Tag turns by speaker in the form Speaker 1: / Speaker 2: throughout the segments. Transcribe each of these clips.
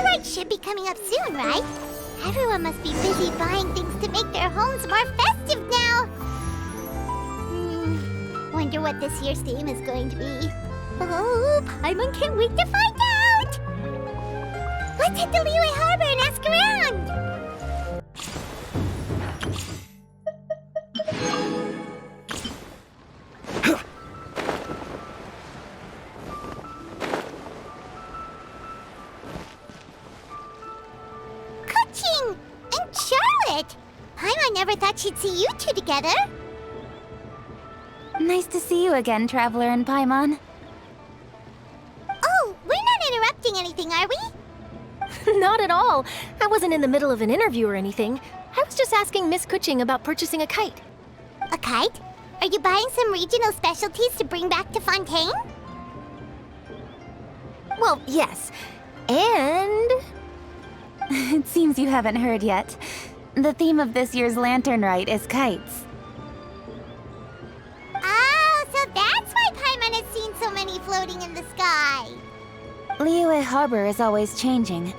Speaker 1: Rite should be coming up soon, right? Everyone must be busy buying things to make their homes more festive now. Wonder what this year's theme is going to be. Oh, Paimon can't wait to find out! Let's head to Liyue Harbor and ask around! Kuching! And Charlotte! Paimon never thought she'd see you two together.
Speaker 2: Nice to see you again, Traveler and Paimon.
Speaker 1: Oh, we're not interrupting anything, are we?
Speaker 3: Not at all. I wasn't in the middle of an interview or anything. I was just asking Miss Kuching about purchasing a kite.
Speaker 1: A kite? Are you buying some regional specialties to bring back to Fontaine?
Speaker 3: Well, yes. And...
Speaker 2: It seems you haven't heard yet. The theme of this year's Lantern Rite is kites.
Speaker 1: Oh, so that's why Paimon has seen so many floating in the sky.
Speaker 2: Liyue Harbor is always changing,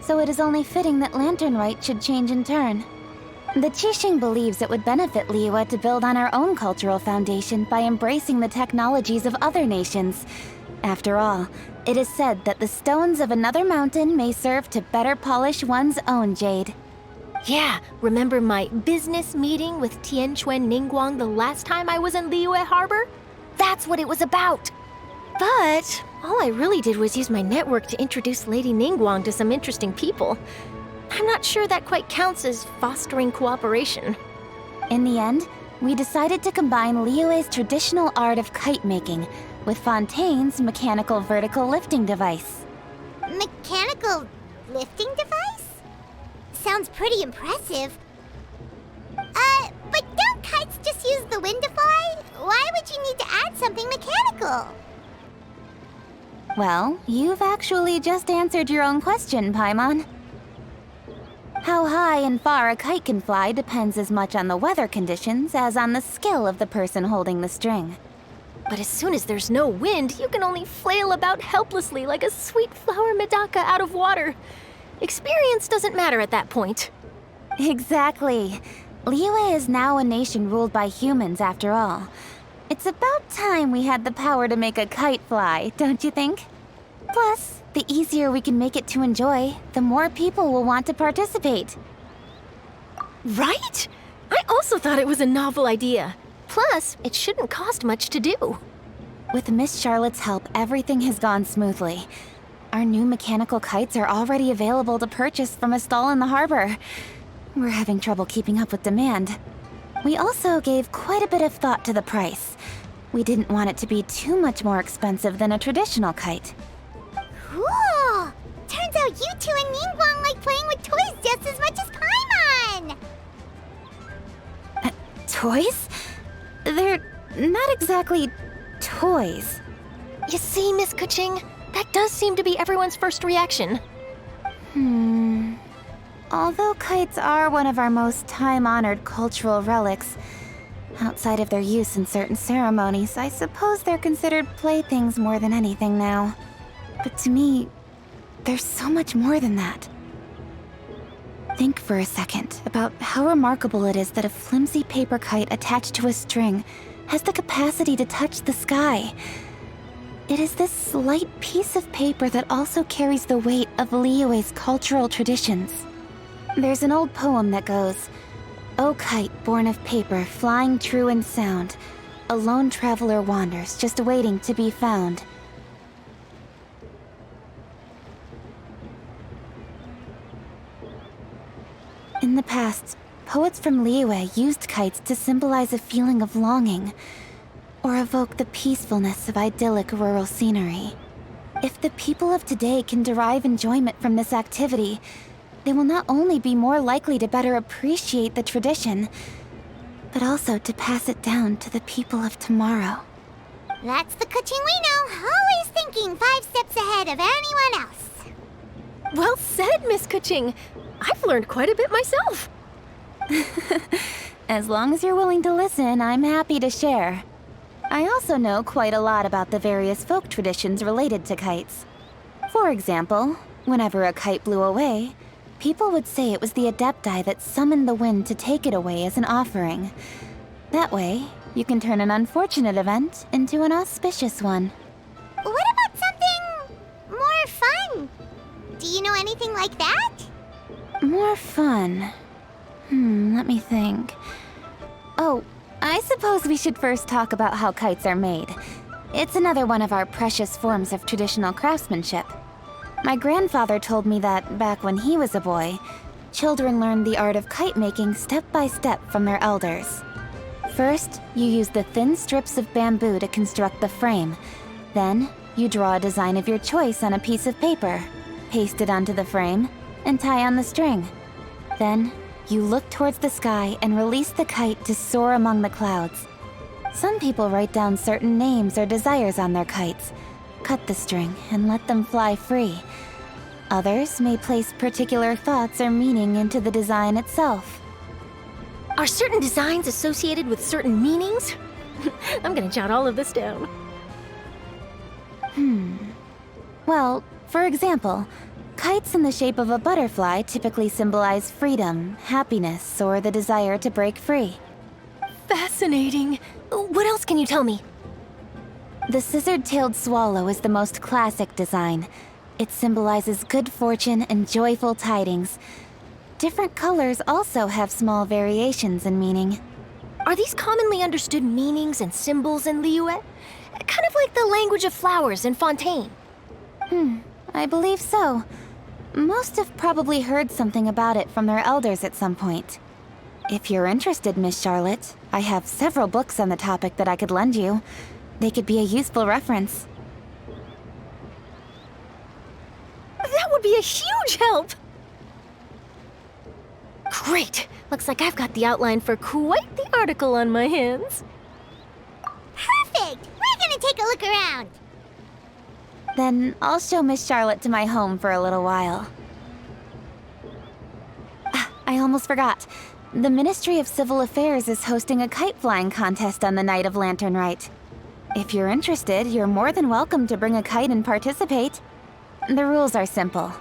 Speaker 2: so it is only fitting that Lantern Rite should change in turn. The Qixing believes it would benefit Liyue to build on our own cultural foundation by embracing the technologies of other nations. After all, it is said that the stones of another mountain may serve to better polish one's own jade.
Speaker 3: yeah, remember my business meeting with Tianquan Ningguang the last time I was in Liyue Harbor? That's what it was about. But all I really did was use my network to introduce Lady Ningguang to some interesting people. I'm not sure that quite counts as fostering cooperation.
Speaker 2: In the end, we decided to combine Liyue's traditional art of kite making with Fontaine's mechanical vertical lifting device.
Speaker 1: Mechanical lifting device? Sounds pretty impressive. But don't kites just use the wind to fly? Why would you need to add something mechanical?
Speaker 2: Well, you've actually just answered your own question, Paimon. How high and far a kite can fly depends as much on the weather conditions as on the skill of the person holding the string.
Speaker 3: But as soon as there's no wind, you can only flail about helplessly like a sweet flower medaka out of water. Experience doesn't matter at that point.
Speaker 2: Exactly. Liyue is now a nation ruled by humans, after all. It's about time we had the power to make a kite fly, don't you think? Plus, the easier we can make it to enjoy, the more people will want to participate.
Speaker 3: Right? I also thought it was a novel idea. Plus, it shouldn't cost much to do.
Speaker 2: With Miss Charlotte's help, everything has gone smoothly. Our new mechanical kites are already available to purchase from a stall in the harbor. We're having trouble keeping up with demand. We also gave quite a bit of thought to the price. We didn't want it to be too much more expensive than a traditional kite.
Speaker 1: Cool! Turns out you two and Ningguang like playing with toys just as much as Paimon!
Speaker 2: Toys? They're not exactly toys.
Speaker 3: You see, Miss Kuching, that does seem to be everyone's first reaction.
Speaker 2: Although kites are one of our most time-honored cultural relics, outside of their use in certain ceremonies, I suppose they're considered playthings more than anything now. But to me, there's so much more than that. Think for a second about how remarkable it is that a flimsy paper kite attached to a string has the capacity to touch the sky. It is this slight piece of paper that also carries the weight of Liyue's cultural traditions. There's an old poem that goes, "O kite born of paper, flying true and sound, a lone traveler wanders, just waiting to be found." In the past, poets from Liyue used kites to symbolize a feeling of longing, or evoke the peacefulness of idyllic rural scenery. If the people of today can derive enjoyment from this activity, they will not only be more likely to better appreciate the tradition, but also to pass it down to the people of tomorrow.
Speaker 1: That's the Kuching we know, always thinking 5 steps ahead of anyone else.
Speaker 3: Well said, Miss Kuching. I've learned quite a bit myself.
Speaker 2: As long as you're willing to listen, I'm happy to share. I also know quite a lot about the various folk traditions related to kites. For example, Whenever a kite blew away, people would say it was the Adepti that summoned the wind to take it away as an offering. That way, you can turn an unfortunate event into an auspicious one.
Speaker 1: What about something more fun? Do you know anything like that?
Speaker 2: More fun. Let me think. Oh, I suppose we should first talk about how kites are made. It's another one of our precious forms of traditional craftsmanship. My grandfather told me that back when he was a boy, children learned the art of kite making step by step from their elders. First, you use the thin strips of bamboo to construct the frame. Then, you draw a design of your choice on a piece of paper, paste it onto the frame, and tie on the string. Then, you look towards the sky and release the kite to soar among the clouds. Some people write down certain names or desires on their kites, cut the string, and let them fly free. Others may place particular thoughts or meaning into the design itself.
Speaker 3: Are certain designs associated with certain meanings? I'm gonna jot all of this down.
Speaker 2: Well, for example, kites in the shape of a butterfly typically symbolize freedom, happiness, or the desire to break free.
Speaker 3: Fascinating. What else can you tell me?
Speaker 2: The scissored-tailed swallow is the most classic design. It symbolizes good fortune and joyful tidings. Different colors also have small variations in meaning.
Speaker 3: Are these commonly understood meanings and symbols in Liyue? Kind of like the language of flowers in Fontaine.
Speaker 2: I believe so. Most have probably heard something about it from their elders at some point. If you're interested, Miss Charlotte, I have several books on the topic that I could lend you. They could be a useful reference.
Speaker 3: That would be a huge help! Great! Looks like I've got the outline for quite the article on my hands.
Speaker 1: Perfect! We're gonna take a look around.
Speaker 2: Then I'll show Miss Charlotte to my home for a little while. I almost forgot. The Ministry of Civil Affairs is hosting a kite flying contest on the night of Lantern Rite. If you're interested, you're more than welcome to bring a kite and participate. The rules are simple.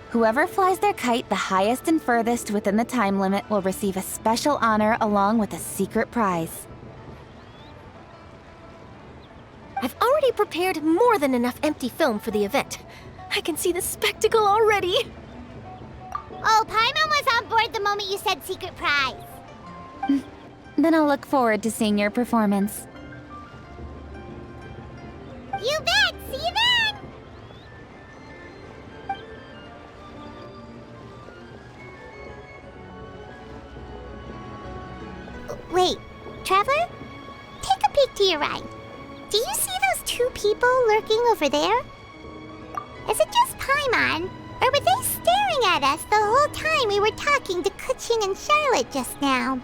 Speaker 2: Whoever flies their kite the highest and furthest within the time limit will receive a special honor along with a secret prize.
Speaker 3: I've already prepared more than enough empty film for the event. I can see the spectacle already.
Speaker 1: Oh, Paimon was on board the moment you said secret prize.
Speaker 2: Then I'll look forward to seeing your performance.
Speaker 1: You bet! See you then! Wait, Traveler? Take a peek to your right. Do you see those two people lurking over there? Is it just Paimon? Or were they staring at us the whole time we were talking to Kuching and Charlotte just now?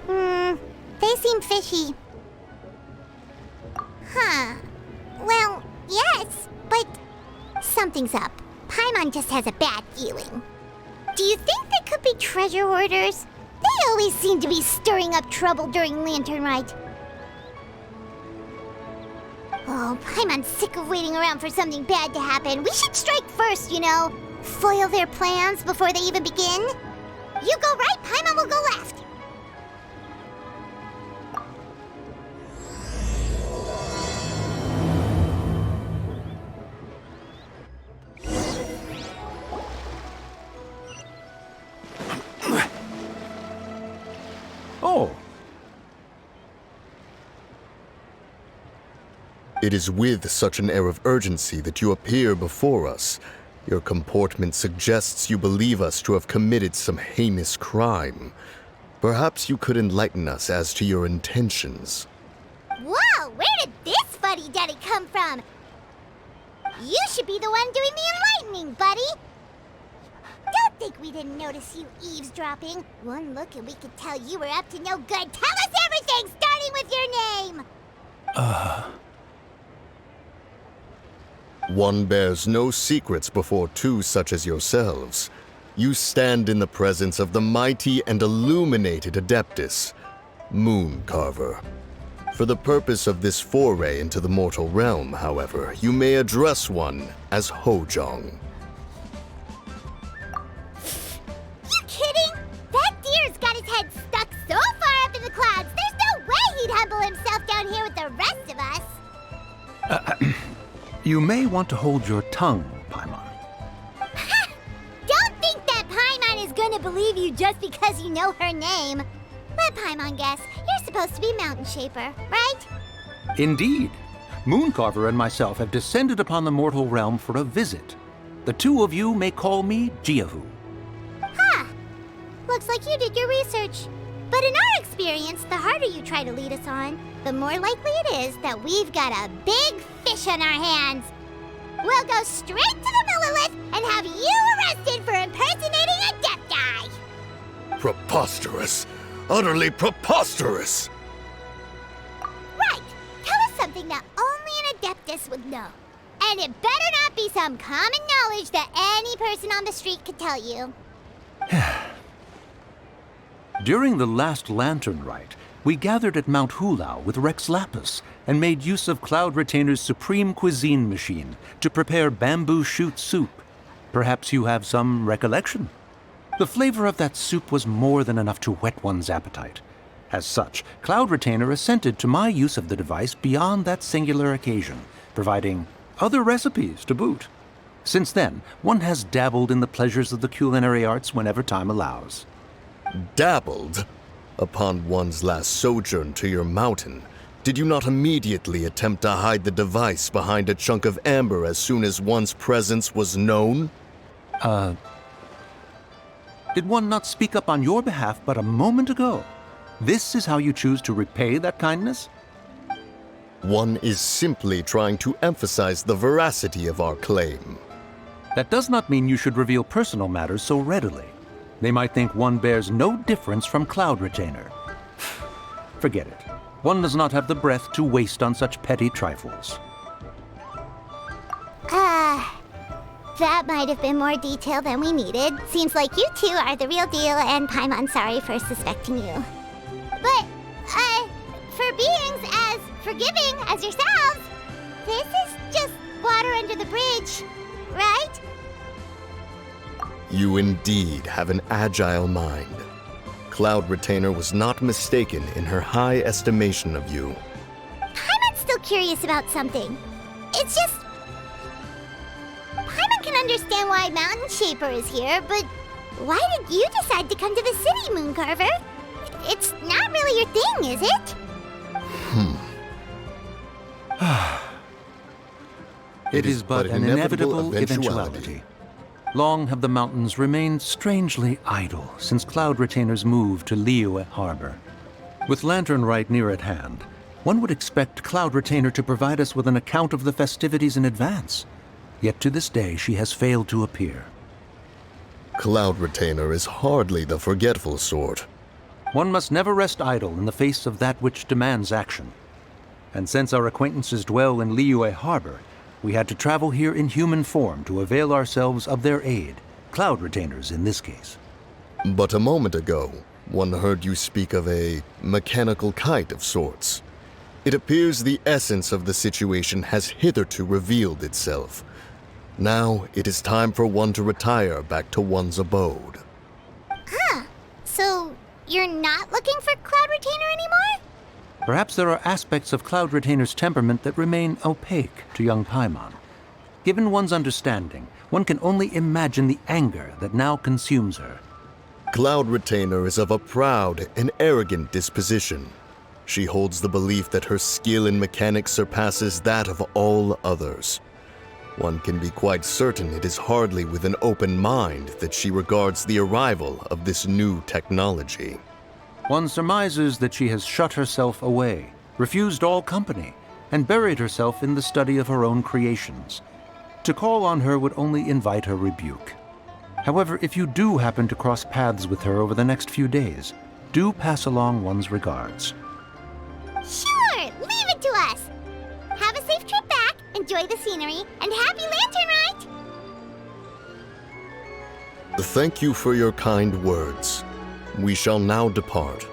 Speaker 1: They seem fishy. Huh. Well, yes, but something's up. Paimon just has a bad feeling. Do you think they could be treasure hoarders? They always seem to be stirring up trouble during Lantern Rite. Oh, Paimon's sick of waiting around for something bad to happen. We should strike first, you know. Foil their plans before they even begin. You go right, Paimon will go left.
Speaker 4: Oh. It is with such an air of urgency that you appear before us. Your comportment suggests you believe us to have committed some heinous crime. Perhaps you could enlighten us as to your intentions.
Speaker 1: Whoa, where did this fuddy-duddy come from? You should be the one doing the enlightening, buddy. Don't think we didn't notice you eavesdropping. One look and we could tell you were up to no good. Tell us everything, starting with your name.
Speaker 4: One bears no secrets before two such as yourselves. You stand in the presence of the mighty and illuminated Adeptus, Moon Carver. For the purpose of this foray into the mortal realm, however, you may address one as Hojong.
Speaker 5: You may want to hold your tongue, Paimon.
Speaker 1: Don't think that Paimon is gonna believe you just because you know her name. Let Paimon guess. You're supposed to be Mountain Shaper, right?
Speaker 5: Indeed. Mooncarver and myself have descended upon the mortal realm for a visit. The two of you may call me Jiahu.
Speaker 1: Looks like you did your research. But in our experience, the harder you try to lead us on, the more likely it is that we've got a big fish on our hands. We'll go straight to the Millilith and have you arrested for impersonating a Adepti.
Speaker 4: Preposterous! Utterly preposterous!
Speaker 1: Right. Tell us something that only an Adeptus would know. And it better not be some common knowledge that any person on the street could tell you.
Speaker 5: During the last Lantern Rite, we gathered at Mount Hulao with Rex Lapis and made use of Cloud Retainer's supreme cuisine machine to prepare bamboo shoot soup. Perhaps you have some recollection? The flavor of that soup was more than enough to whet one's appetite. As such, Cloud Retainer assented to my use of the device beyond that singular occasion, providing other recipes to boot. Since then, one has dabbled in the pleasures of the culinary arts whenever time allows.
Speaker 4: Dabbled? Upon one's last sojourn to your mountain, did you not immediately attempt to hide the device behind a chunk of amber as soon as one's presence was known?
Speaker 5: Did one not speak up on your behalf but a moment ago? This is how you choose to repay that kindness?
Speaker 4: One is simply trying to emphasize the veracity of our claim.
Speaker 5: That does not mean you should reveal personal matters so readily. They might think one bears no difference from Cloud Retainer. Forget it. One does not have the breath to waste on such petty trifles.
Speaker 1: That might have been more detail than we needed. Seems like you two are the real deal, and Paimon sorry for suspecting you. But, for beings as forgiving as yourselves, this is just water under the bridge, right?
Speaker 4: You indeed have an agile mind. Cloud Retainer was not mistaken in her high estimation of you.
Speaker 1: Paimon's still curious about something. It's just... Paimon can understand why Mountain Shaper is here, but why did you decide to come to the city, Mooncarver? It's not really your thing, is it?
Speaker 5: It is but an inevitable eventuality. Long have the mountains remained strangely idle since Cloud Retainer's move to Liyue Harbor. With Lantern Rite near at hand, one would expect Cloud Retainer to provide us with an account of the festivities in advance. Yet to this day, she has failed to appear.
Speaker 4: Cloud Retainer is hardly the forgetful sort.
Speaker 5: One must never rest idle in the face of that which demands action. And since our acquaintances dwell in Liyue Harbor, we had to travel here in human form to avail ourselves of their aid, Cloud Retainers in this case.
Speaker 4: But a moment ago, one heard you speak of a mechanical kite of sorts. It appears the essence of the situation has hitherto revealed itself. Now it is time for one to retire back to one's abode.
Speaker 1: So, you're not looking for Cloud Retainer anymore?
Speaker 5: Perhaps there are aspects of Cloud Retainer's temperament that remain opaque to young Paimon. Given one's understanding, one can only imagine the anger that now consumes her.
Speaker 4: Cloud Retainer is of a proud and arrogant disposition. She holds the belief that her skill in mechanics surpasses that of all others. One can be quite certain it is hardly with an open mind that she regards the arrival of this new technology.
Speaker 5: One surmises that she has shut herself away, refused all company, and buried herself in the study of her own creations. To call on her would only invite her rebuke. However, if you do happen to cross paths with her over the next few days, do pass along one's regards.
Speaker 1: Sure, leave it to us. Have a safe trip back, enjoy the scenery, and happy Lantern Rite!
Speaker 4: Thank you for your kind words. We shall now depart.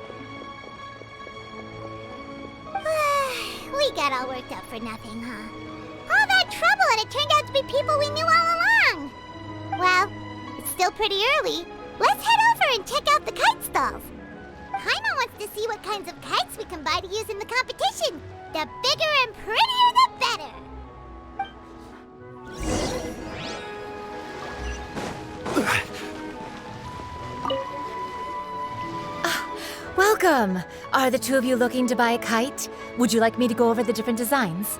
Speaker 1: We got all worked up for nothing, huh? All that trouble and it turned out to be people we knew all along! Well, it's still pretty early. Let's head over and check out the kite stalls. Paimon wants to see what kinds of kites we can buy to use in the competition. The bigger and prettier, the better!
Speaker 2: Welcome! Are the two of you looking to buy a kite? Would you like me to go over the different designs?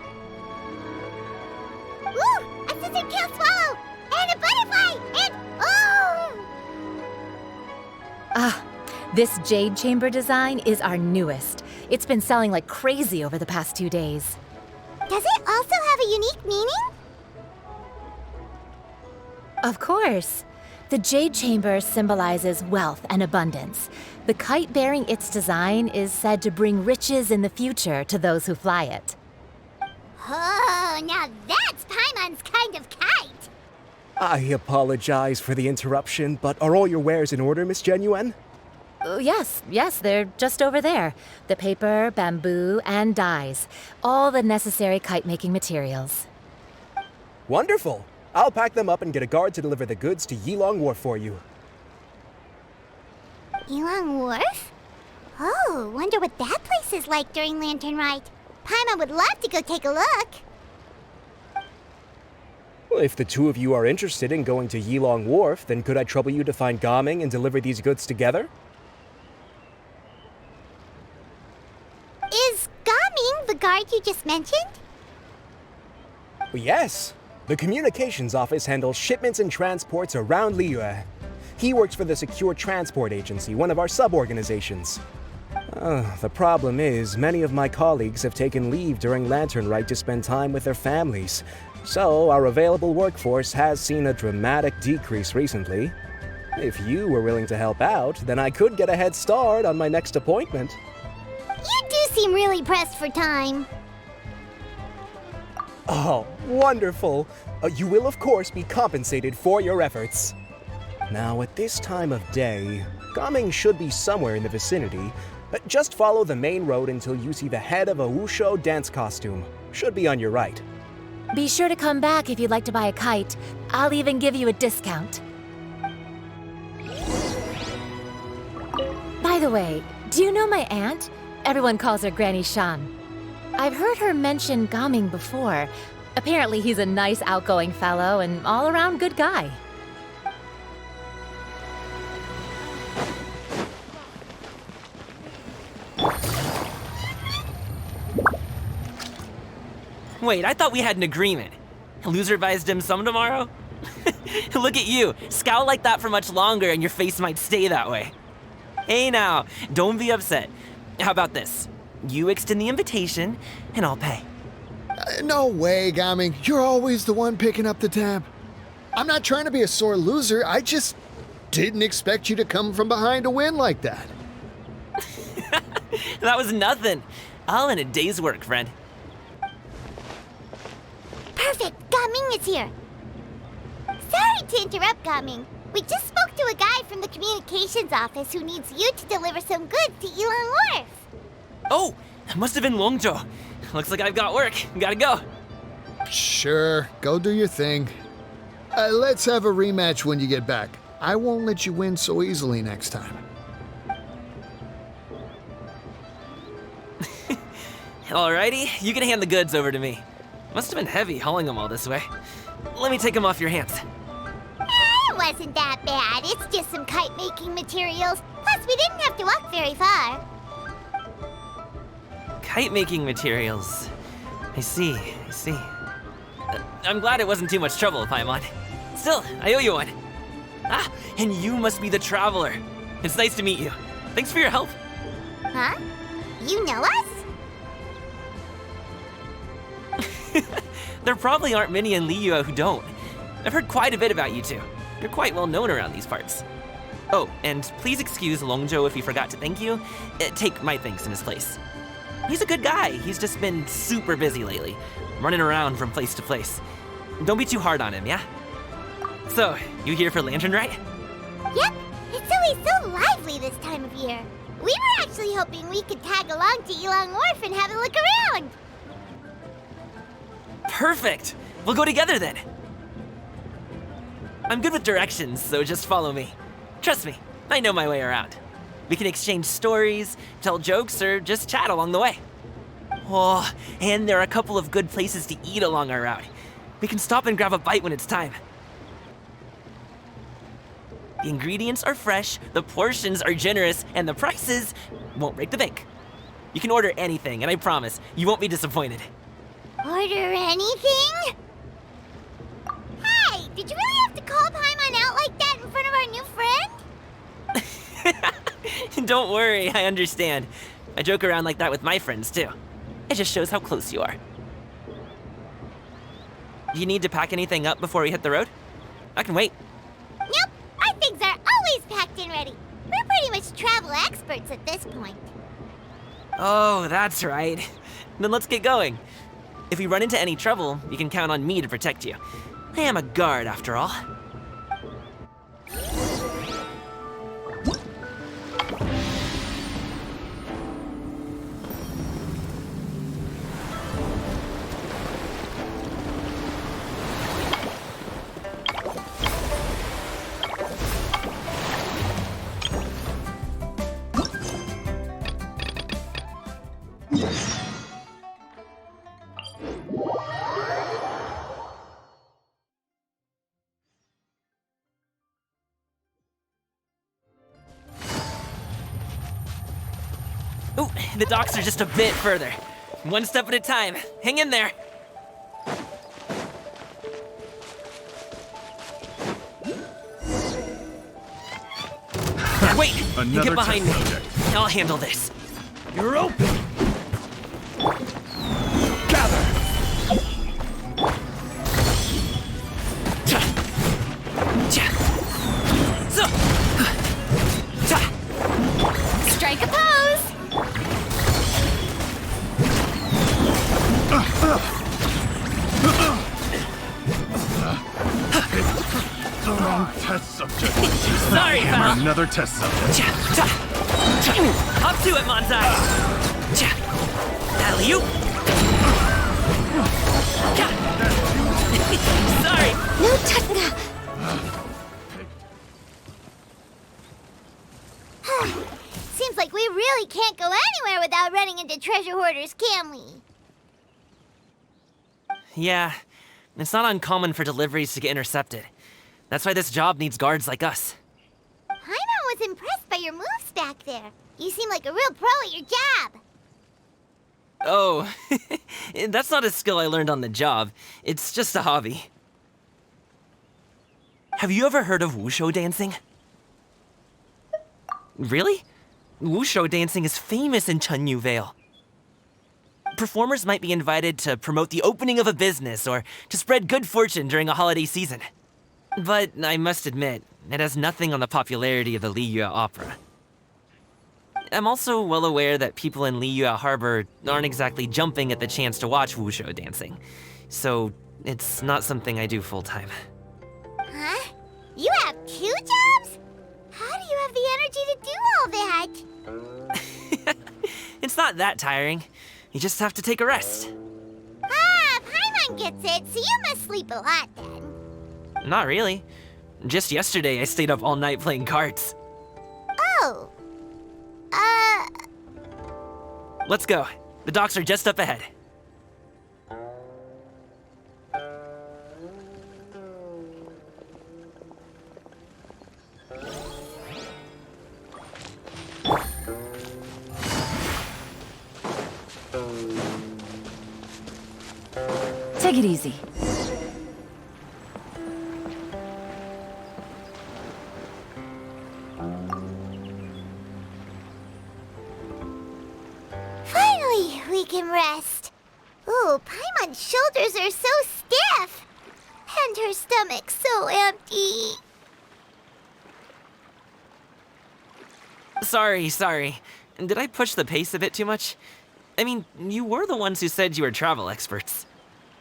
Speaker 1: Ooh! A scissor kill swallow! And a butterfly! And oh!
Speaker 2: Ah, this jade chamber design is our newest. It's been selling like crazy over the past 2 days.
Speaker 1: Does it also have a unique meaning?
Speaker 2: Of course. The jade chamber symbolizes wealth and abundance. The kite bearing its design is said to bring riches in the future to those who fly it.
Speaker 1: Oh, now that's Paimon's kind of kite!
Speaker 6: I apologize for the interruption, but are all your wares in order, Miss Xianyun?
Speaker 2: Yes, they're just over there. The paper, bamboo, and dyes. All the necessary kite-making materials.
Speaker 6: Wonderful! I'll pack them up and get a guard to deliver the goods to Yilong Wharf for you.
Speaker 1: Yilong Wharf? Oh, wonder what that place is like during Lantern Rite. Paimon would love to go take a look.
Speaker 6: Well, if the two of you are interested in going to Yilong Wharf, then could I trouble you to find Gaming and deliver these goods together?
Speaker 1: Is Gaming the guard you just mentioned?
Speaker 6: Well, yes. The communications office handles shipments and transports around Liyue. He works for the Secure Transport Agency, one of our sub-organizations. The problem is, many of my colleagues have taken leave during Lantern Rite to spend time with their families. So, our available workforce has seen a dramatic decrease recently. If you were willing to help out, then I could get a head start on my next appointment.
Speaker 1: You do seem really pressed for time.
Speaker 6: Oh, wonderful! You will, of course, be compensated for your efforts. Now, at this time of day, Gaming should be somewhere in the vicinity. Just follow the main road until you see the head of a Wushu dance costume. Should be on your right.
Speaker 2: Be sure to come back if you'd like to buy a kite. I'll even give you a discount. By the way, do you know my aunt? Everyone calls her Granny Shan. I've heard her mention Gaming before. Apparently he's a nice, outgoing fellow and all-around good guy.
Speaker 7: Wait, I thought we had an agreement. Loser buys dim sum tomorrow? Look at you, scowl like that for much longer and your face might stay that way. Hey now, don't be upset. How about this? You extend the invitation, and I'll pay.
Speaker 8: No way, Gaming. You're always the one picking up the tab. I'm not trying to be a sore loser. I just didn't expect you to come from behind to win like that.
Speaker 7: That was nothing. All in a day's work, friend.
Speaker 1: Perfect! Gaming is here! Sorry to interrupt, Gaming. We just spoke to a guy from the communications office who needs you to deliver some goods to Yilong Wharf.
Speaker 7: Oh, that must have been Longzhou. Looks like I've got work. Gotta go.
Speaker 8: Sure, go do your thing. Let's have a rematch when you get back. I won't let you win so easily next time.
Speaker 7: Alrighty, you can hand the goods over to me. Must have been heavy hauling them all this way. Let me take them off your hands.
Speaker 1: It wasn't that bad. It's just some kite-making materials. Plus, we didn't have to walk very far.
Speaker 7: Kite-making materials. I see. I'm glad it wasn't too much trouble, Paimon. Still, I owe you one. Ah, and you must be the traveler. It's nice to meet you. Thanks for your help.
Speaker 1: Huh? You know us?
Speaker 7: There probably aren't many in Liyue who don't. I've heard quite a bit about you two. You're quite well known around these parts. Oh, and please excuse Longzhou if he forgot to thank you. Take my thanks in his place. He's a good guy. He's just been super busy lately, running around from place to place. Don't be too hard on him, yeah? So, you here for Lantern Rite?
Speaker 1: Yep. It's always so lively this time of year. We were actually hoping we could tag along to Yilong Wharf and have a look around.
Speaker 7: Perfect! We'll go together then. I'm good with directions, so just follow me. Trust me, I know my way around. We can exchange stories, tell jokes, or just chat along the way. Oh, and there are a couple of good places to eat along our route. We can stop and grab a bite when it's time. The ingredients are fresh, the portions are generous, and the prices, won't break the bank. You can order anything, and I promise, you won't be disappointed.
Speaker 1: Order anything? Hey, did you really have to call Paimon out like that in front of our new friend?
Speaker 7: Don't worry, I understand. I joke around like that with my friends, too. It just shows how close you are. You need to pack anything up before we hit the road? I can wait.
Speaker 1: Nope, our things are always packed and ready. We're pretty much travel experts at this point.
Speaker 7: Oh, that's right. Then let's get going. If we run into any trouble, you can count on me to protect you. I am a guard, after all. Ooh, the docks are just a bit further. One step at a time. Hang in there. Wait! Get behind me. I'll handle this.
Speaker 5: You're open! Gather!
Speaker 1: Strike a pose!
Speaker 5: The wrong test subject.
Speaker 7: Sorry, pal.
Speaker 5: Another test subject.
Speaker 7: Up to it, Monzai. Alley-oop. Sorry.
Speaker 1: No touching. Seems like we really can't go anywhere without running into treasure hoarders, can we?
Speaker 7: Yeah, it's not uncommon for deliveries to get intercepted. That's why this job needs guards like us.
Speaker 1: Paimon was impressed by your moves back there. You seem like a real pro at your job.
Speaker 7: Oh, that's not a skill I learned on the job. It's just a hobby. Have you ever heard of wushu dancing? Really? Wushu dancing is famous in Chunyu Vale. Performers might be invited to promote the opening of a business or to spread good fortune during a holiday season. But I must admit, it has nothing on the popularity of the Liyue Opera. I'm also well aware that people in Liyue Harbor aren't exactly jumping at the chance to watch wushu dancing, so it's not something I do full-time.
Speaker 1: Huh? You have 2 jobs? How do you have the energy to do all that?
Speaker 7: It's not that tiring. You just have to take a rest.
Speaker 1: Ah, Paimon gets it, so you must sleep a lot then.
Speaker 7: Not really. Just yesterday, I stayed up all night playing cards.
Speaker 1: Oh.
Speaker 7: Let's go. The docks are just up ahead.
Speaker 2: Take it easy.
Speaker 1: Finally, we can rest. Ooh, Paimon's shoulders are so stiff. And her stomach so empty.
Speaker 7: Sorry. Did I push the pace a bit too much? I mean, you were the ones who said you were travel experts.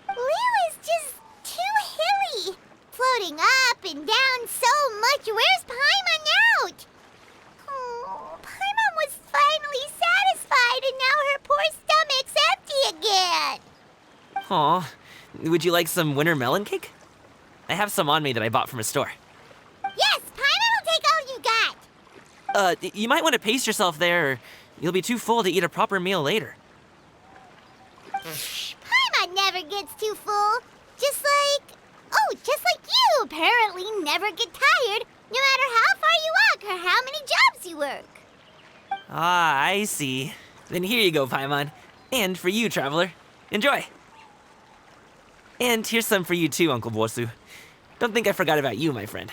Speaker 1: Liu is just too hilly. Floating up and down so much. Where's Paimon out? Oh, Paimon was finally satisfied and now her poor stomach's empty again.
Speaker 7: Aw, would you like some winter melon cake? I have some on me that I bought from a store.
Speaker 1: Yes, Paimon will take all you got.
Speaker 7: You might want to pace yourself there, or you'll be too full to eat a proper meal later.
Speaker 1: Paimon never gets too full. Just like you apparently never get tired, no matter how far you walk or how many jobs you work.
Speaker 7: Ah, I see. Then here you go, Paimon. And for you, traveler. Enjoy. And here's some for you too, Uncle Bosu. Don't think I forgot about you, my friend.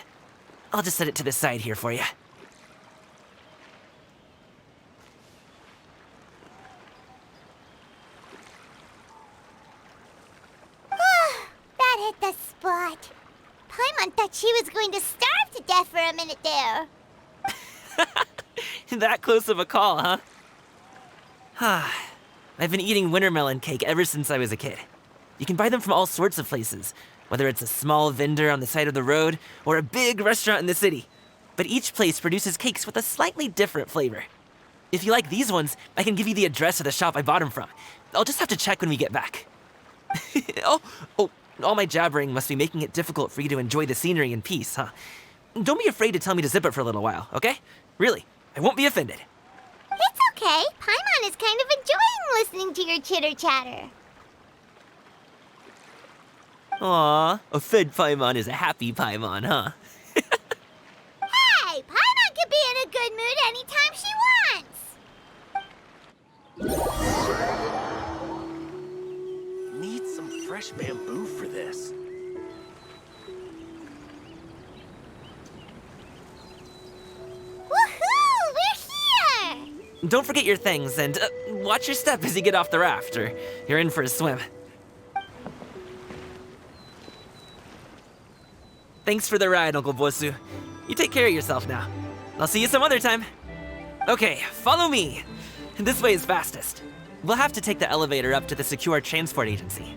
Speaker 7: I'll just set it to the side here for you.
Speaker 1: That hit the spot. Paimon thought she was going to starve to death for a minute there.
Speaker 7: That close of a call, huh? I've been eating wintermelon cake ever since I was a kid. You can buy them from all sorts of places, whether it's a small vendor on the side of the road or a big restaurant in the city. But each place produces cakes with a slightly different flavor. If you like these ones, I can give you the address of the shop I bought them from. I'll just have to check when we get back. Oh, all my jabbering must be making it difficult for you to enjoy the scenery in peace, huh? Don't be afraid to tell me to zip it for a little while, okay? Really, I won't be offended.
Speaker 1: It's okay. Paimon is kind of enjoying listening to your chitter-chatter.
Speaker 7: Aw, a fed Paimon is a happy Paimon, huh?
Speaker 1: Hey, Paimon can be in a good mood anytime she wants.
Speaker 9: Need some fresh bamboo for this.
Speaker 1: Woohoo! We're here!
Speaker 7: Don't forget your things, and watch your step as you get off the raft, or you're in for a swim. Thanks for the ride, Uncle Bosu. You take care of yourself now. I'll see you some other time. Okay, follow me. This way is fastest. We'll have to take the elevator up to the secure transport agency.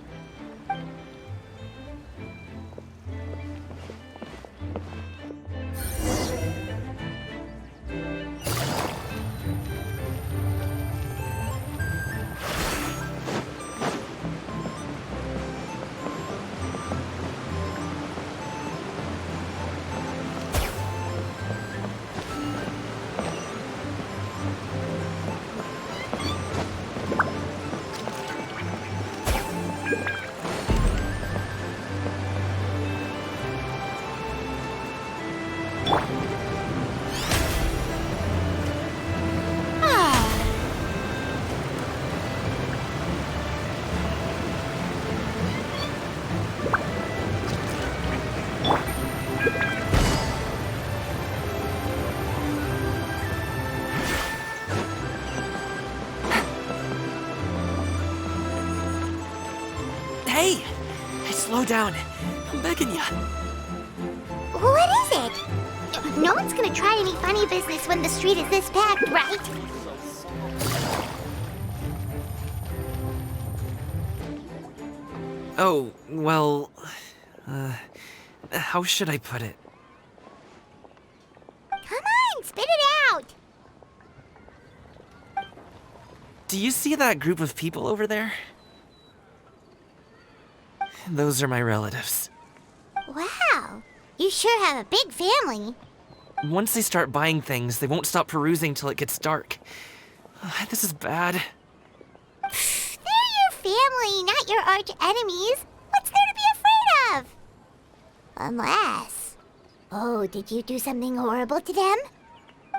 Speaker 7: Hey! Slow down. I'm begging ya.
Speaker 1: What is it? No one's gonna try any funny business when the street is this packed, right?
Speaker 7: Oh, well... how should I put it?
Speaker 1: Come on, spit it out!
Speaker 7: Do you see that group of people over there? Those are my relatives.
Speaker 1: Wow, you sure have a big family.
Speaker 7: Once they start buying things, they won't stop perusing till it gets dark. This is bad.
Speaker 1: They're your family, not your arch enemies. What's there to be afraid of? Unless... Oh, did you do something horrible to them?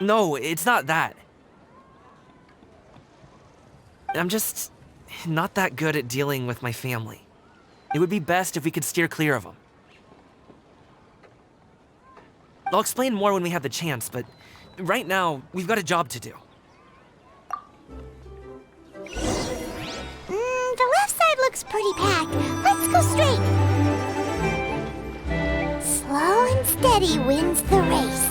Speaker 7: No, it's not that. I'm just not that good at dealing with my family. It would be best if we could steer clear of them. I'll explain more when we have the chance, but right now, we've got a job to do.
Speaker 1: The left side looks pretty packed. Let's go straight. Slow and steady wins the race.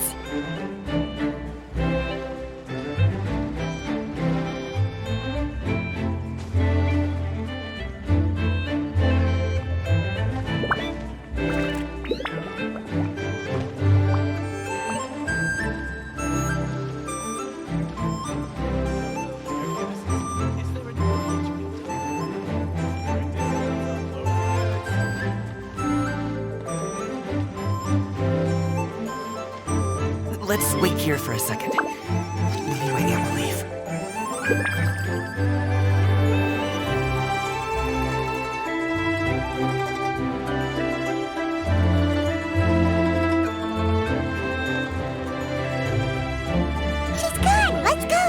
Speaker 7: Let's wait here for a second. Maybe my aunt will leave.
Speaker 1: She's gone. Let's go.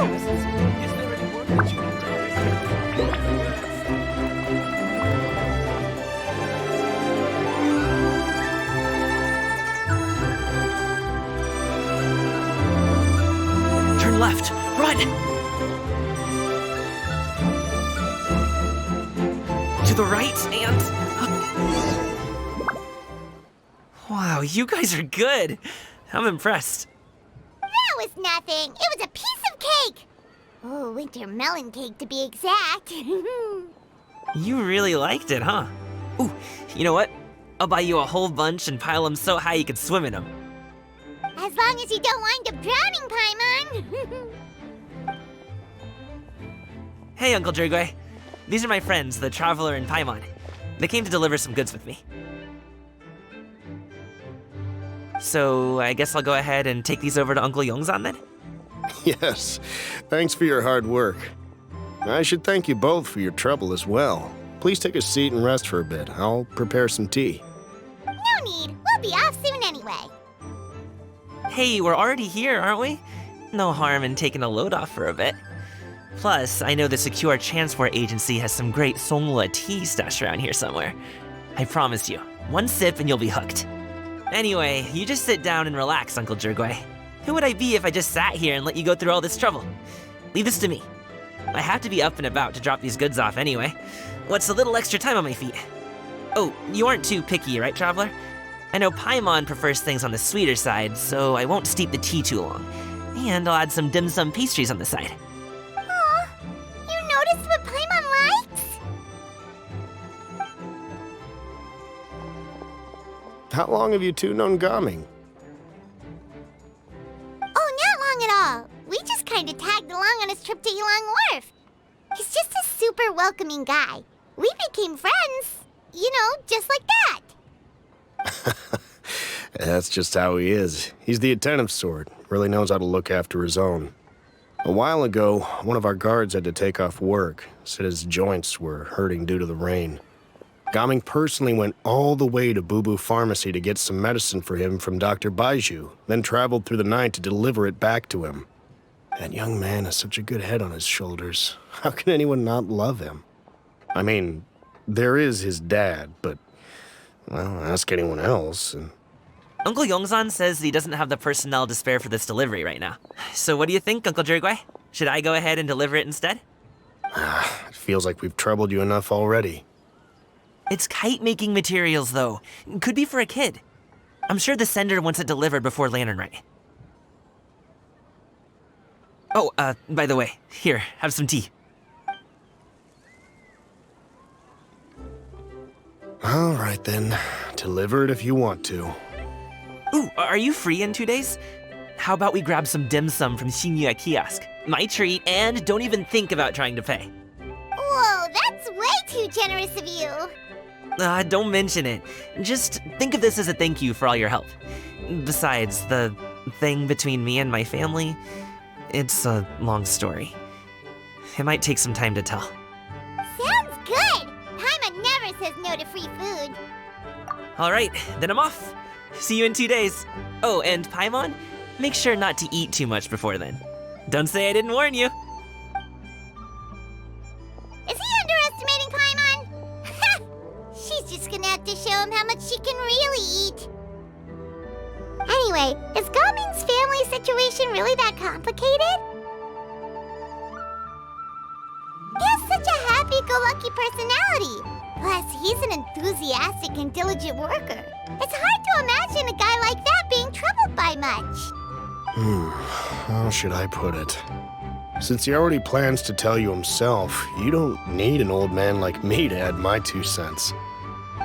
Speaker 7: Turn left. Run! To the right and... Wow, you guys are good. I'm impressed.
Speaker 1: That was nothing. It was a piece of cake. Oh, winter melon cake to be exact.
Speaker 7: You really liked it, huh? Ooh, you know what? I'll buy you a whole bunch and pile them so high you could swim in them.
Speaker 1: As long as you don't wind up drowning, Paimon.
Speaker 7: Hey, Uncle Jirgwe. These are my friends, the Traveler and Paimon. They came to deliver some goods with me. So, I guess I'll go ahead and take these over to Uncle Yongzan then?
Speaker 10: Yes, thanks for your hard work. I should thank you both for your trouble as well. Please take a seat and rest for a bit. I'll prepare some tea.
Speaker 1: No need. We'll be off soon anyway.
Speaker 7: Hey, we're already here, aren't we? No harm in taking a load off for a bit. Plus, I know the Secure Transport Agency has some great Songhua tea stashed around here somewhere. I promise you, one sip and you'll be hooked. Anyway, you just sit down and relax, Uncle Jirgwe. Who would I be if I just sat here and let you go through all this trouble? Leave this to me. I have to be up and about to drop these goods off anyway. What's a little extra time on my feet? Oh, you aren't too picky, right, Traveler? I know Paimon prefers things on the sweeter side, so I won't steep the tea too long. And I'll add some dim sum pastries on the side.
Speaker 1: Aw, you noticed what Paimon likes?
Speaker 10: How long have you two known Gaming?
Speaker 1: Oh, not long at all. We just kind of tagged along on his trip to Yulong Wharf. He's just a super welcoming guy. We became friends, you know, just like that.
Speaker 10: That's just how he is. He's the attentive sort. Really knows how to look after his own. A while ago, one of our guards had to take off work. Said his joints were hurting due to the rain. Gaming personally went all the way to Boo Boo Pharmacy to get some medicine for him from Dr. Baiju, then traveled through the night to deliver it back to him. That young man has such a good head on his shoulders. How can anyone not love him? I mean, there is his dad, but, well, ask anyone else, and...
Speaker 7: Uncle Yongzan says he doesn't have the personnel to spare for this delivery right now. So what do you think, Uncle Jirgwe? Should I go ahead and deliver it instead?
Speaker 10: It feels like we've troubled you enough already.
Speaker 7: It's kite-making materials, though. Could be for a kid. I'm sure the sender wants it delivered before Lantern Rite. Oh, by the way, here, have some tea.
Speaker 10: All right, then. Deliver it if you want to.
Speaker 7: Ooh, are you free in 2 days? How about we grab some dim sum from Xianyun kiosk? My treat, and don't even think about trying to pay.
Speaker 1: Whoa, that's way too generous of you.
Speaker 7: Don't mention it. Just think of this as a thank you for all your help. Besides, the thing between me and my family, it's a long story. It might take some time to tell.
Speaker 1: Sounds good. Paimon never says no to free food.
Speaker 7: All right, then I'm off. See you in 2 days. Oh, and Paimon, make sure not to eat too much before then. Don't say I didn't warn you.
Speaker 1: Is he underestimating Paimon? She's just gonna have to show him how much she can really eat. Anyway, is Gaming's family situation really that complicated? He has such a happy-go-lucky personality. Plus, he's an enthusiastic and diligent worker. It's hard to imagine a guy like that being troubled by much.
Speaker 10: How should I put it? Since he already plans to tell you himself, you don't need an old man like me to add my 2 cents.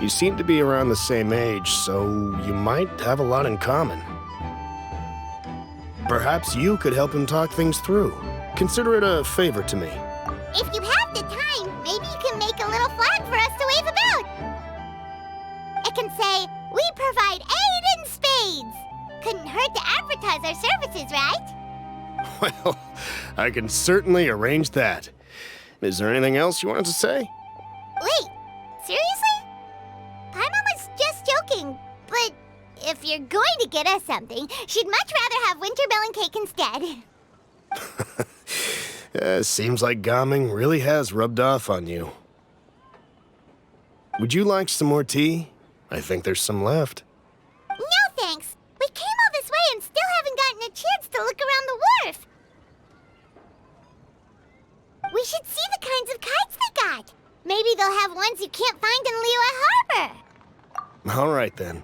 Speaker 10: You seem to be around the same age, so you might have a lot in common. Perhaps you could help him talk things through. Consider it a favor to me.
Speaker 1: If you have the time, maybe you can make a little flag for us to wave about. It can say, "We provide aid in spades." Couldn't hurt to advertise our services, right?
Speaker 10: Well, I can certainly arrange that. Is there anything else you wanted to say?
Speaker 1: Wait, seriously? Paimon was just joking, but if you're going to get us something, she'd much rather have winter melon cake instead.
Speaker 10: Seems like Gaming really has rubbed off on you. Would you like some more tea? I think there's some left.
Speaker 1: No thanks. We came all this way and still haven't gotten a chance to look around the wharf.
Speaker 10: All right, then.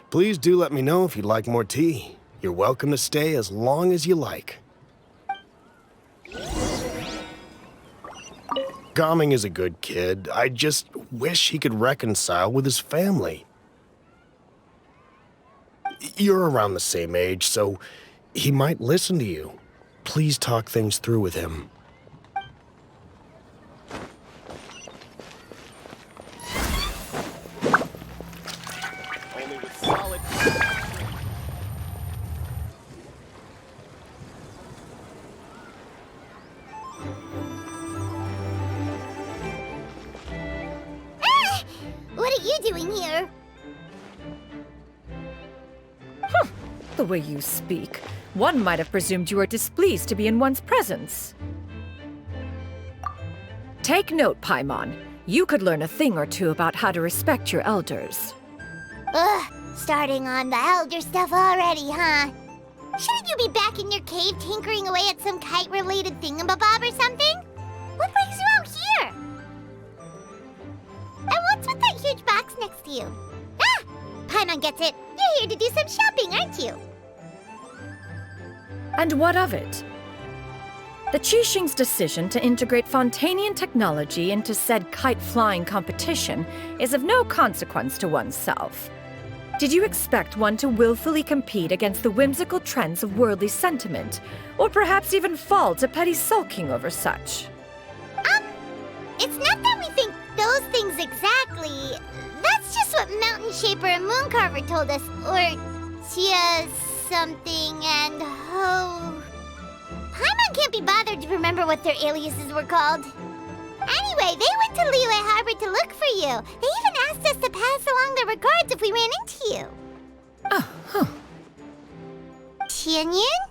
Speaker 10: Please do let me know if you'd like more tea. You're welcome to stay as long as you like. Gaming is a good kid. I just wish he could reconcile with his family. You're around the same age, so he might listen to you. Please talk things through with him.
Speaker 9: Only with solid...
Speaker 1: Ah! What are you doing here?
Speaker 11: The way you speak, one might have presumed you were displeased to be in one's presence. Take note, Paimon. You could learn a thing or two about how to respect your elders.
Speaker 1: Ugh, starting on the elder stuff already, huh? Shouldn't you be back in your cave tinkering away at some kite-related thingamabob or something? What brings you out here? And what's with that huge box next to you? Ah! Paimon gets it. You're here to do some shopping, aren't you?
Speaker 11: And what of it? The Qixing's decision to integrate Fontanian technology into said kite-flying competition is of no consequence to oneself. Did you expect one to willfully compete against the whimsical trends of worldly sentiment, or perhaps even fall to petty sulking over such?
Speaker 1: It's not that we think those things exactly. That's just what Mountain Shaper and Mooncarver told us, or Tia something and Ho. Paimon can't be bothered to remember what their aliases were called. Anyway, they went to Liyue Harbor to look for you. They even asked us to pass along their regards if we ran into you.
Speaker 11: Oh,
Speaker 1: Xianyun?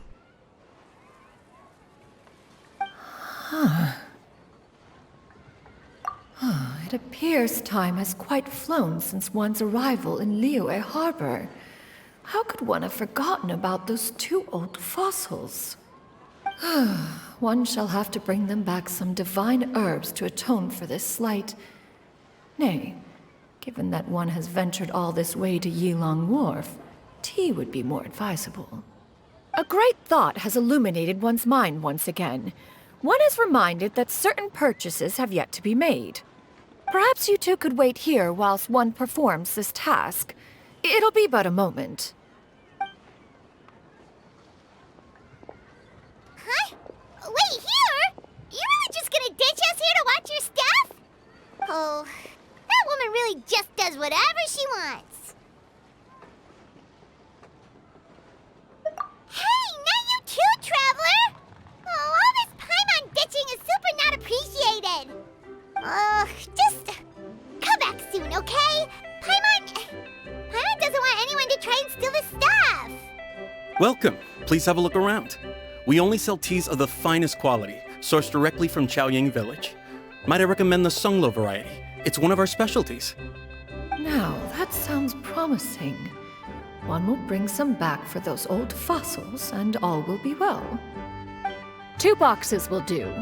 Speaker 11: It appears time has quite flown since one's arrival in Liyue Harbor. How could one have forgotten about those two old fossils? One shall have to bring them back some divine herbs to atone for this slight. Nay, given that one has ventured all this way to Yilong Wharf, tea would be more advisable. A great thought has illuminated one's mind once again. One is reminded that certain purchases have yet to be made. Perhaps you two could wait here whilst one performs this task. It'll be but a moment.
Speaker 1: Huh? Wait, here? You really just gonna ditch us here to watch your stuff? Oh, that woman really just does whatever she wants. Hey, not you too, Traveler! Oh, all this Paimon ditching is super not appreciated. Just come back soon, okay? Paimon doesn't want anyone to try and steal his stuff.
Speaker 12: Welcome. Please have a look around. We only sell teas of the finest quality, sourced directly from Chaoying Village. Might I recommend the Songlo variety? It's one of our specialties.
Speaker 11: Now, that sounds promising. One will bring some back for those old fossils, and all will be well. 2 boxes will do.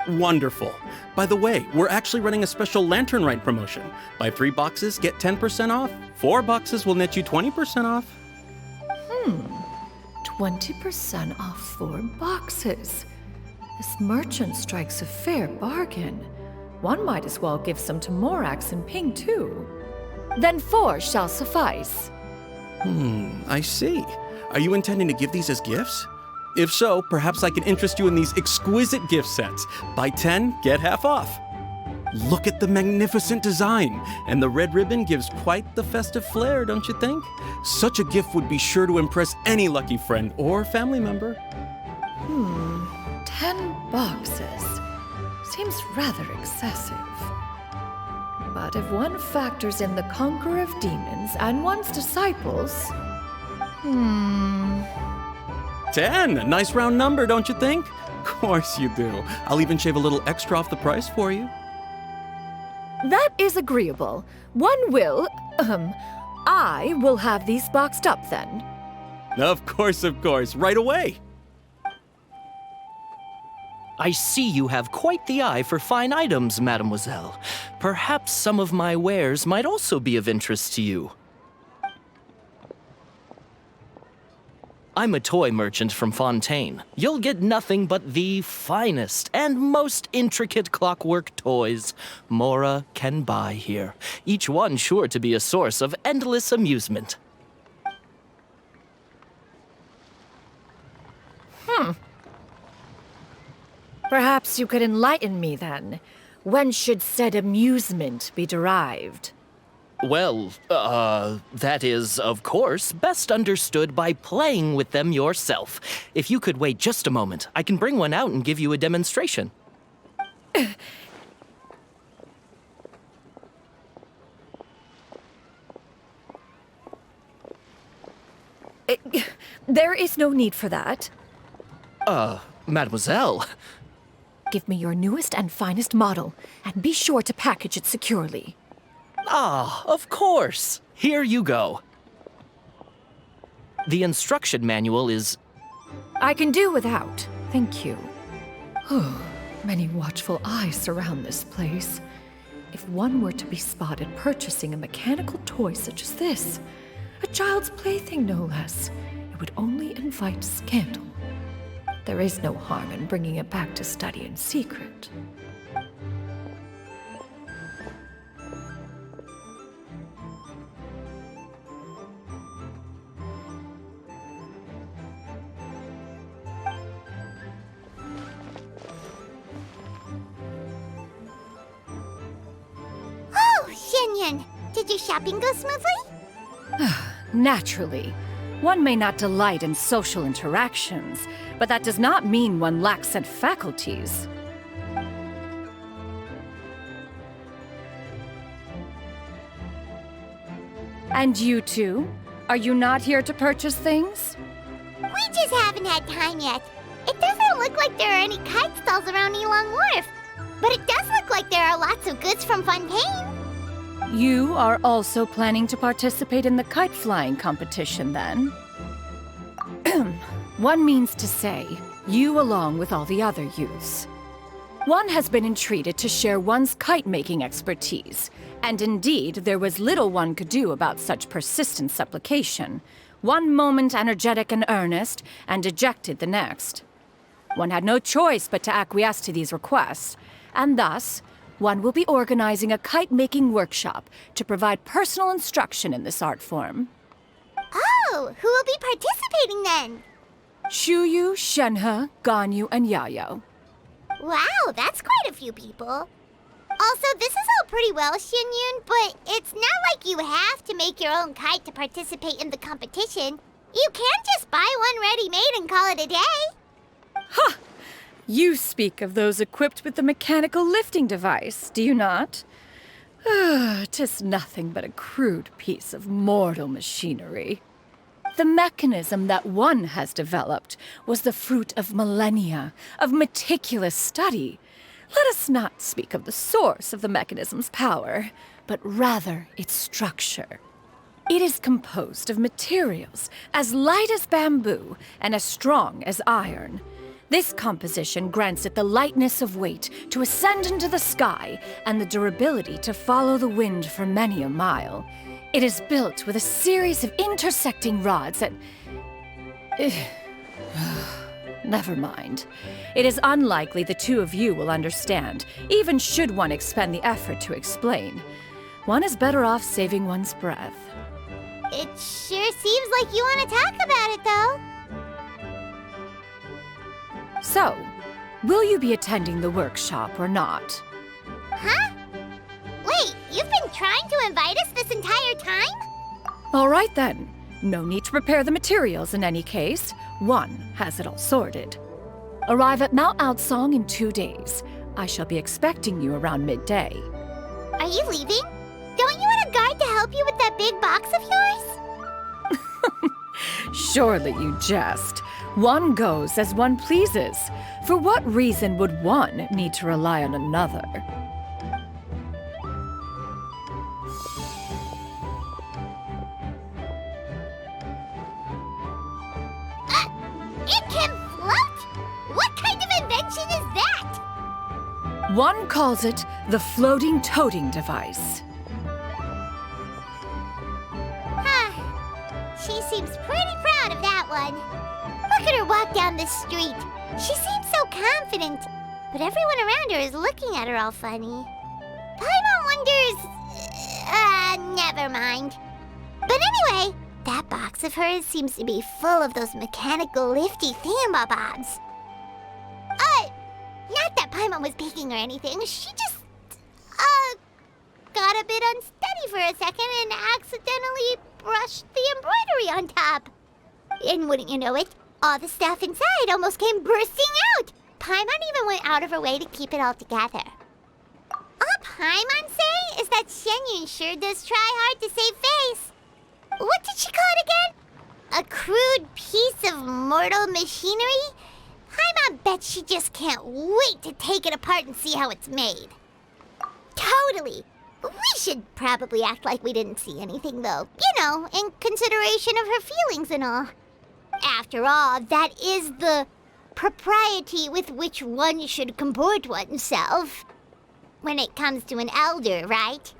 Speaker 12: Wonderful. By the way, we're actually running a special Lantern Rite promotion. Buy 3 boxes, get 10% off. 4 boxes will net you 20% off.
Speaker 11: 20% off 4 boxes. This merchant strikes a fair bargain. One might as well give some to Morax and Ping, too. Then 4 shall suffice.
Speaker 12: I see. Are you intending to give these as gifts? If so, perhaps I can interest you in these exquisite gift sets. Buy 10, get half off. Look at the magnificent design, and the red ribbon gives quite the festive flair, don't you think? Such a gift would be sure to impress any lucky friend or family member.
Speaker 11: 10 boxes. Seems rather excessive. But if one factors in the Conqueror of Demons and one's disciples...
Speaker 12: 10! A nice round number, don't you think? Of course you do. I'll even shave a little extra off the price for you.
Speaker 11: That is agreeable. One will, I will have these boxed up then.
Speaker 12: Of course, right away.
Speaker 13: I see you have quite the eye for fine items, mademoiselle. Perhaps some of my wares might also be of interest to you. I'm a toy merchant from Fontaine. You'll get nothing but the finest and most intricate clockwork toys Mora can buy here, each one sure to be a source of endless amusement.
Speaker 11: Perhaps you could enlighten me then. When should said amusement be derived?
Speaker 13: Well, that is, of course, best understood by playing with them yourself. If you could wait just a moment, I can bring one out and give you a demonstration.
Speaker 11: There is no need for that.
Speaker 13: Mademoiselle.
Speaker 11: Give me your newest and finest model, and be sure to package it securely.
Speaker 13: Ah, of course. Here you go. The instruction manual is...
Speaker 11: I can do without, thank you. Many watchful eyes surround this place. If one were to be spotted purchasing a mechanical toy such as this, a child's plaything no less, it would only invite scandal. There is no harm in bringing it back to study in secret.
Speaker 1: Oh, Xianyun, did your shopping go smoothly?
Speaker 11: Naturally. One may not delight in social interactions, but that does not mean one lacks said faculties. And you two? Are you not here to purchase things?
Speaker 1: We just haven't had time yet. It doesn't look like there are any kite stalls around Elong Wharf, but it does look like there are lots of goods from Fontaine.
Speaker 11: You are also planning to participate in the kite flying competition, then? One means to say, you along with all the other youths. One has been entreated to share one's kite-making expertise, and indeed there was little one could do about such persistent supplication. One moment energetic and earnest, and dejected the next. One had no choice but to acquiesce to these requests, and thus, one will be organizing a kite-making workshop to provide personal instruction in this art form.
Speaker 1: Oh, who will be participating then?
Speaker 11: Shuyu, Shenhe, Ganyu, and Yayo.
Speaker 1: Wow, that's quite a few people. Also, this is all pretty well, Xianyun, but it's not like you have to make your own kite to participate in the competition. You can just buy one ready-made and call it a day.
Speaker 11: Ha! You speak of those equipped with the mechanical lifting device, do you not? 'Tis nothing but a crude piece of mortal machinery. The mechanism that one has developed was the fruit of millennia of meticulous study. Let us not speak of the source of the mechanism's power, but rather its structure. It is composed of materials as light as bamboo and as strong as iron. This composition grants it the lightness of weight to ascend into the sky and the durability to follow the wind for many a mile. It is built with a series of intersecting rods that... Never mind. It is unlikely the two of you will understand, even should one expend the effort to explain. One is better off saving one's breath.
Speaker 1: It sure seems like you want to talk about it, though.
Speaker 11: So, will you be attending the workshop or not?
Speaker 1: Huh? Wait, you've been trying to invite us this entire time?
Speaker 11: All right then. No need to prepare the materials in any case. One has it all sorted. Arrive at Mount Outsong in 2 days. I shall be expecting you around midday.
Speaker 1: Are you leaving? Don't you want a guard to help you with that big box of yours?
Speaker 11: Surely you jest. One goes as one pleases. For what reason would one need to rely on another?
Speaker 1: It can float? What kind of invention is that?
Speaker 11: One calls it the floating toting device.
Speaker 1: She seems pretty proud of that one. Look at her walk down the street. She seems so confident, but everyone around her is looking at her all funny. Paimon wonders... never mind. But anyway, that box of hers seems to be full of those mechanical lifty thingamabobs. Not that Paimon was peeking or anything. She just, got a bit unsteady for a second and accidentally brushed the embroidery on top. And wouldn't you know it, all the stuff inside almost came bursting out. Paimon even went out of her way to keep it all together. All Paimon say is that Xianyun sure does try hard to save face. What did she call it again? A crude piece of mortal machinery? Paimon bet she just can't wait to take it apart and see how it's made. Totally. We should probably act like we didn't see anything, though. You know, in consideration of her feelings and all. After all, that is the propriety with which one should comport oneself. When it comes to an elder, right?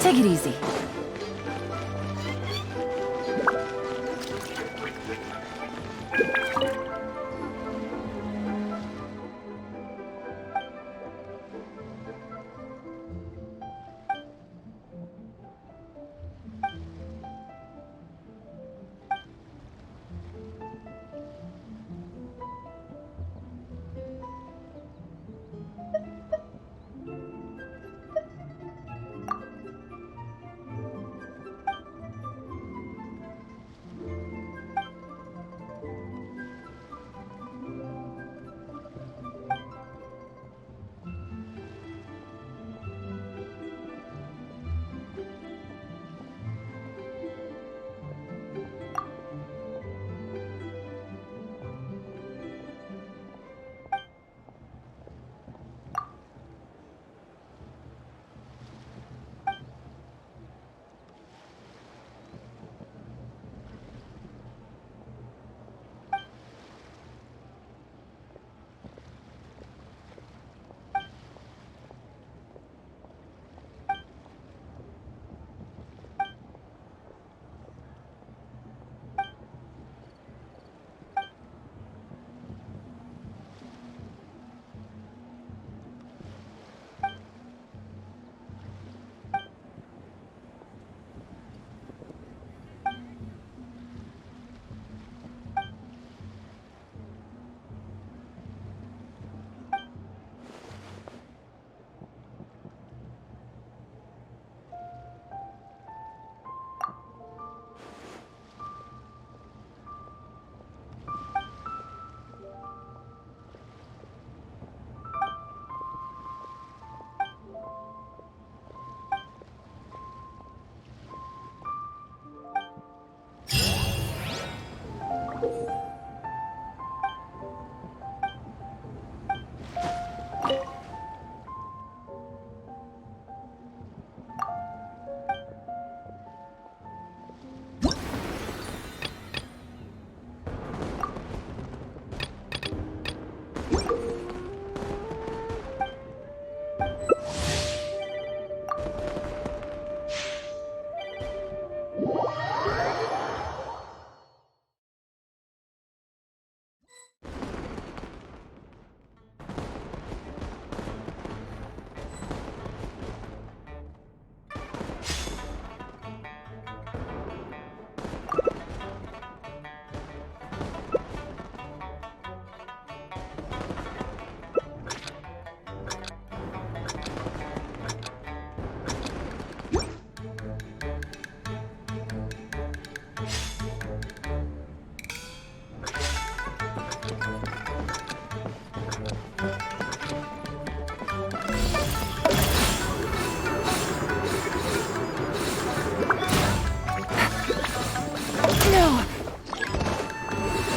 Speaker 2: Take it easy.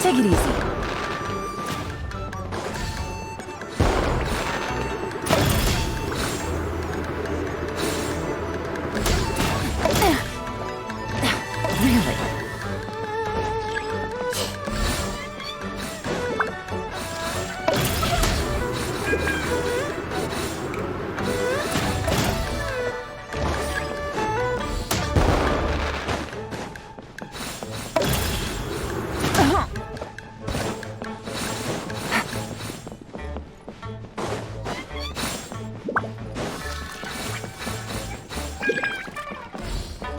Speaker 2: Take it easy. Really?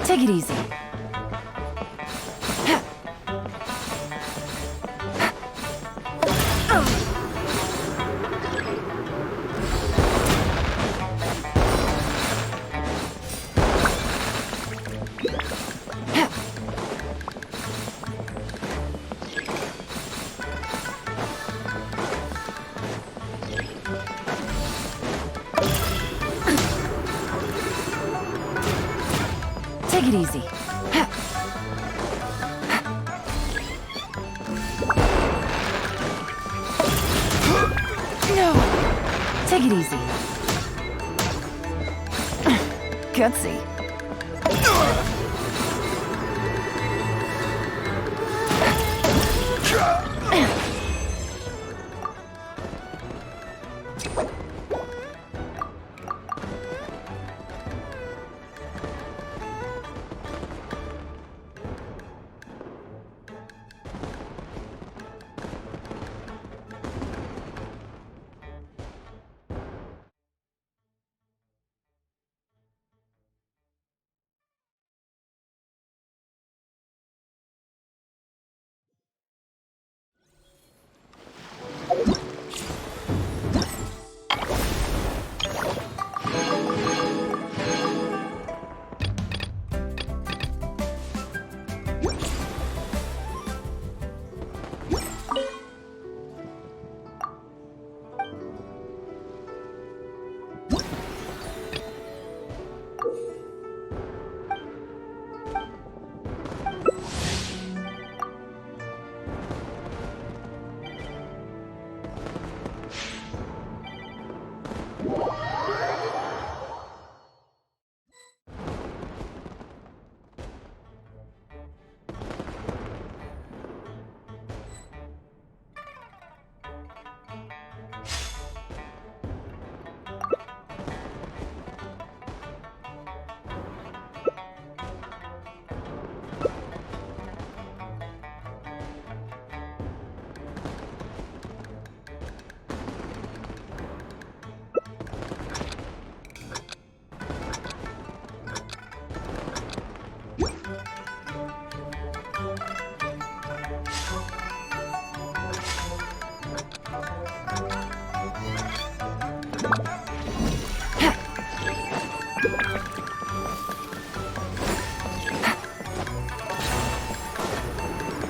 Speaker 2: Take it easy. Take it easy. No. Take it easy. Gutsy.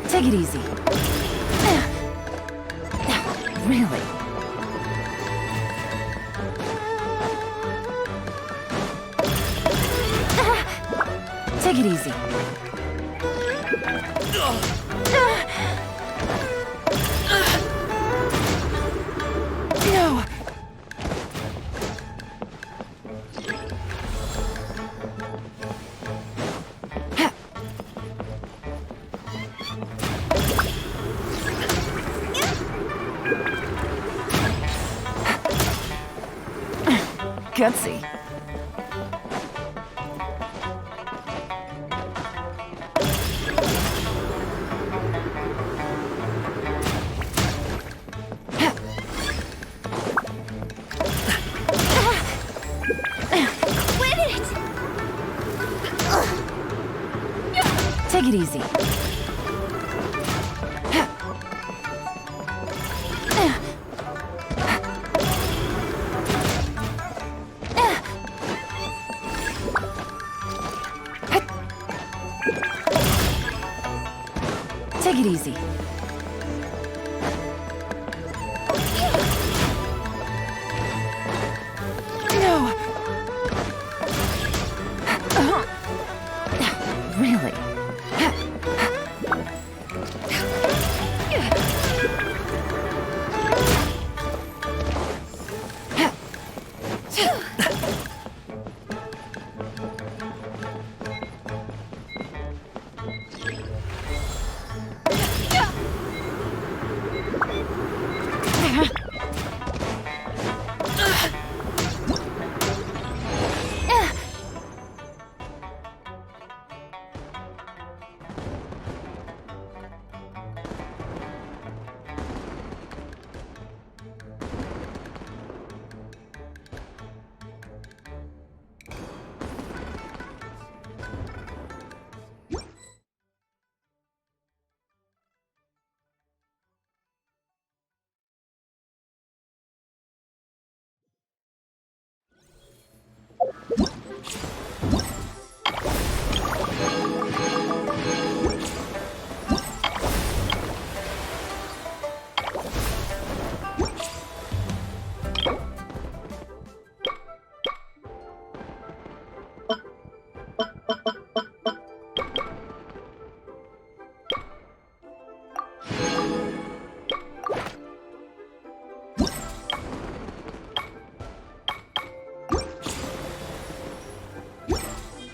Speaker 2: Take it easy. Really? Take it easy. No. Gutsy.
Speaker 1: Quit it!
Speaker 2: Take it easy. Take it easy. No. Really?